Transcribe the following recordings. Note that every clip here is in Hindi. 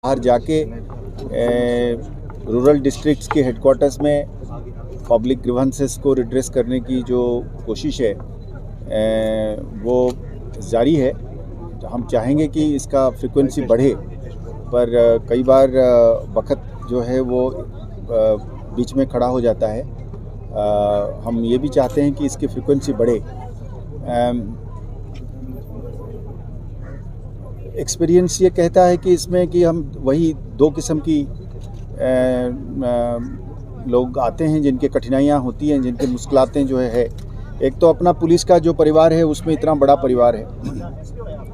बाहर जाके रूरल डिस्ट्रिक्ट्स के हेडक्वार्टर्स में पब्लिक ग्रीवेंसेस को रिड्रेस करने की जो कोशिश है वो जारी है। हम चाहेंगे कि इसका फ्रीक्वेंसी बढ़े, पर कई बार वक्त जो है वो बीच में खड़ा हो जाता है। हम ये भी चाहते हैं कि इसकी फ्रीक्वेंसी बढ़े। एक्सपीरियंस ये कहता है कि इसमें कि हम वही दो किस्म की लोग आते हैं जिनके कठिनाइयाँ होती हैं, जिनकी मुश्किलातें जो है। एक तो अपना पुलिस का जो परिवार है उसमें इतना बड़ा परिवार है,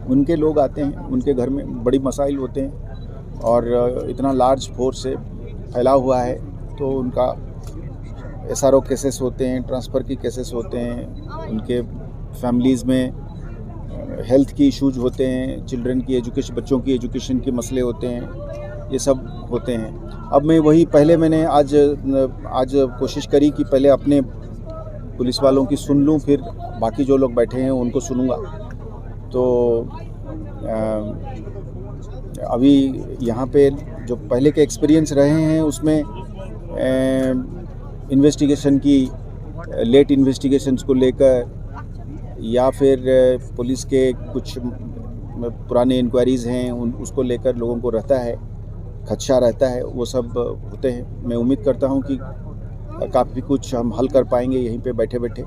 उनके लोग आते हैं, उनके घर में बड़ी मसाइल होते हैं और इतना लार्ज फोर्स है फैला हुआ है, तो उनका SRO केसेस होते हैं, ट्रांसफ़र की केसेस होते हैं, उनके फैमिलीज़ में हेल्थ की इश्यूज होते हैं, चिल्ड्रन की एजुकेशन, बच्चों की एजुकेशन के मसले होते हैं, ये सब होते हैं। अब मैं वही पहले मैंने आज कोशिश करी कि पहले अपने पुलिस वालों की सुन लूं, फिर बाकी जो लोग बैठे हैं उनको सुनूंगा। तो अभी यहाँ पे जो पहले के एक्सपीरियंस रहे हैं उसमें इन्वेस्टिगेशन की लेट इन्वेस्टिगेशंस को लेकर, या फिर पुलिस के कुछ पुराने इंक्वायरीज़ हैं उसको लेकर लोगों को रहता है, खदशा रहता है, वो सब होते हैं। मैं उम्मीद करता हूं कि काफ़ी कुछ हम हल कर पाएंगे यहीं पे बैठे बैठे।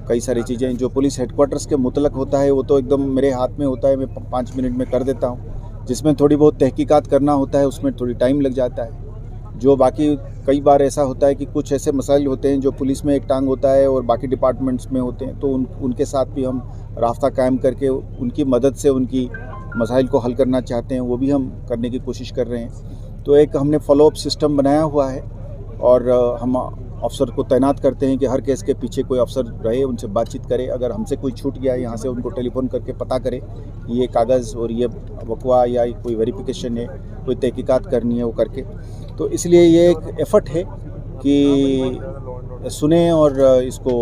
कई सारी चीज़ें जो पुलिस हेडक्वार्टर्स के मुतलक होता है वो तो एकदम मेरे हाथ में होता है, मैं 5 मिनट में कर देता हूँ। जिसमें थोड़ी बहुत तहकीकात करना होता है उसमें थोड़ी टाइम लग जाता है। जो बाकी कई बार ऐसा होता है कि कुछ ऐसे मसाइल होते हैं जो पुलिस में एक टांग होता है और बाकी डिपार्टमेंट्स में होते हैं, तो उनके साथ भी हम रास्ता कायम करके उनकी मदद से उनकी मसाइल को हल करना चाहते हैं, वो भी हम करने की कोशिश कर रहे हैं। तो एक हमने फॉलोअप सिस्टम बनाया हुआ है और हम अफसर को तैनात करते हैं कि हर केस के पीछे कोई अफसर रहे, उनसे बातचीत करे। अगर हमसे कोई छूट गया यहाँ से उनको टेलीफोन करके पता करे ये कागज़ और ये वकवा या कोई वेरिफिकेशन है, कोई तहकीकात करनी है, वो करके। तो इसलिए ये एक एफ़र्ट है कि सुने और इसको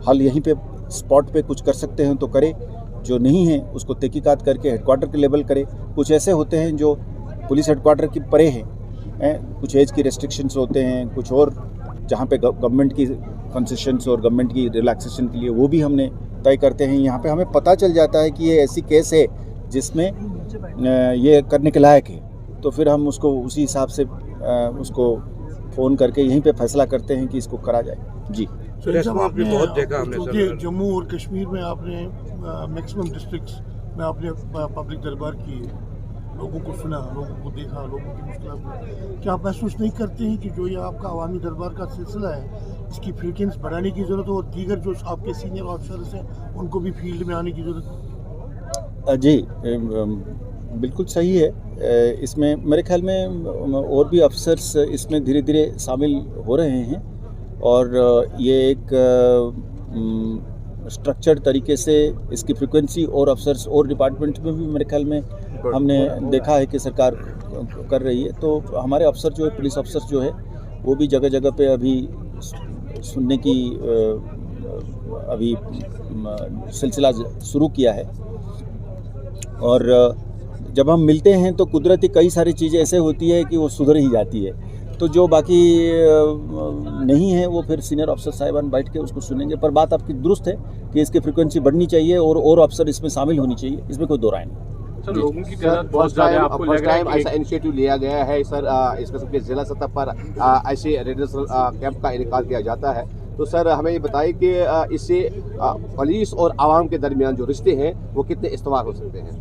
हल यहीं पे स्पॉट पे कुछ कर सकते हैं तो करें, जो नहीं है उसको तहकीकात करके हेडक्वार्टर के लेवल करें। कुछ ऐसे होते हैं जो पुलिस हेडक्वार्टर की परे हैं, कुछ एज की रेस्ट्रिक्शंस होते हैं, कुछ और जहाँ पे गवर्नमेंट की कंसेशंस और गवर्नमेंट की रिलैक्सेशन के लिए वो भी हमने तय करते हैं। यहाँ पे हमें पता चल जाता है कि ये ऐसी केस है जिसमें ये करने के लायक है, तो फिर हम उसको उसी हिसाब से उसको फ़ोन करके यहीं पे फैसला करते हैं कि इसको करा जाए। जी आपने बहुत देखा हमने जम्मू और कश्मीर में आपने मैक्सिमम डिस्ट्रिक्ट्स में आपने पब्लिक दरबार की, लोगों को सुना, लोगों को देखा, लोगों की मुश्किल। क्या आप महसूस नहीं करते हैं कि जो ये आपका अवामी दरबार का सिलसिला है इसकी फ्रीक्वेंसी बढ़ाने की ज़रूरत है और दीगर जो आपके सीनियर ऑफिसर्स हैं उनको भी फील्ड में आने की ज़रूरत है? जी बिल्कुल सही है। इसमें मेरे ख्याल में और भी अफसर्स इसमें धीरे धीरे शामिल हो रहे हैं और ये एक स्ट्रक्चर्ड तरीके से इसकी फ्रीक्वेंसी और अफसर्स और डिपार्टमेंट में भी मेरे ख्याल में हमने देखा है कि सरकार कर रही है। तो हमारे अफसर जो है, पुलिस अफसर जो है, वो भी जगह जगह पे अभी सुनने की अभी सिलसिला शुरू किया है। और जब हम मिलते हैं तो कुदरती कई सारी चीज़ें ऐसे होती है कि वो सुधर ही जाती है। तो जो बाकी नहीं है वो फिर सीनियर अफसर साहिबान बैठ के उसको सुनेंगे। पर बात आपकी दुरुस्त है कि इसकी फ्रीक्वेंसी बढ़नी चाहिए और अफसर इसमें शामिल होनी चाहिए, इसमें कोई दो राय नहीं। सर, लोगों की तादाद बहुत ज़्यादा है, आपको लग रहा है कि ऐसा इनिशिएटिव लिया गया है सर, इस किस्म के जिला सतह पर ऐसे रेडियल कैंप का इनेकाद किया जाता है, तो सर हमें ये बताइए कि इससे पुलिस और आवाम के दरमियान जो रिश्ते हैं वो कितने इस्तवार हो सकते हैं?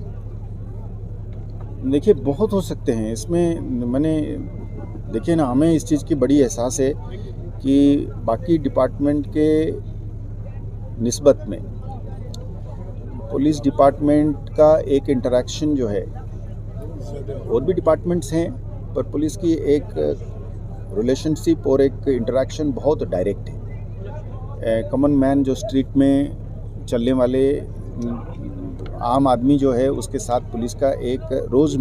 देखिए, बहुत हो सकते हैं इसमें। मैंने देखिए ना, हमें इस चीज़ की बड़ी एहसास है कि बाकी डिपार्टमेंट के निस्बत में पुलिस डिपार्टमेंट का एक इंटरेक्शन जो है, और भी डिपार्टमेंट्स हैं पर पुलिस की एक रिलेशनशिप और एक इंटरेक्शन बहुत डायरेक्ट है। कॉमन मैन जो स्ट्रीट में चलने वाले आम आदमी जो है उसके साथ पुलिस का एक रोज़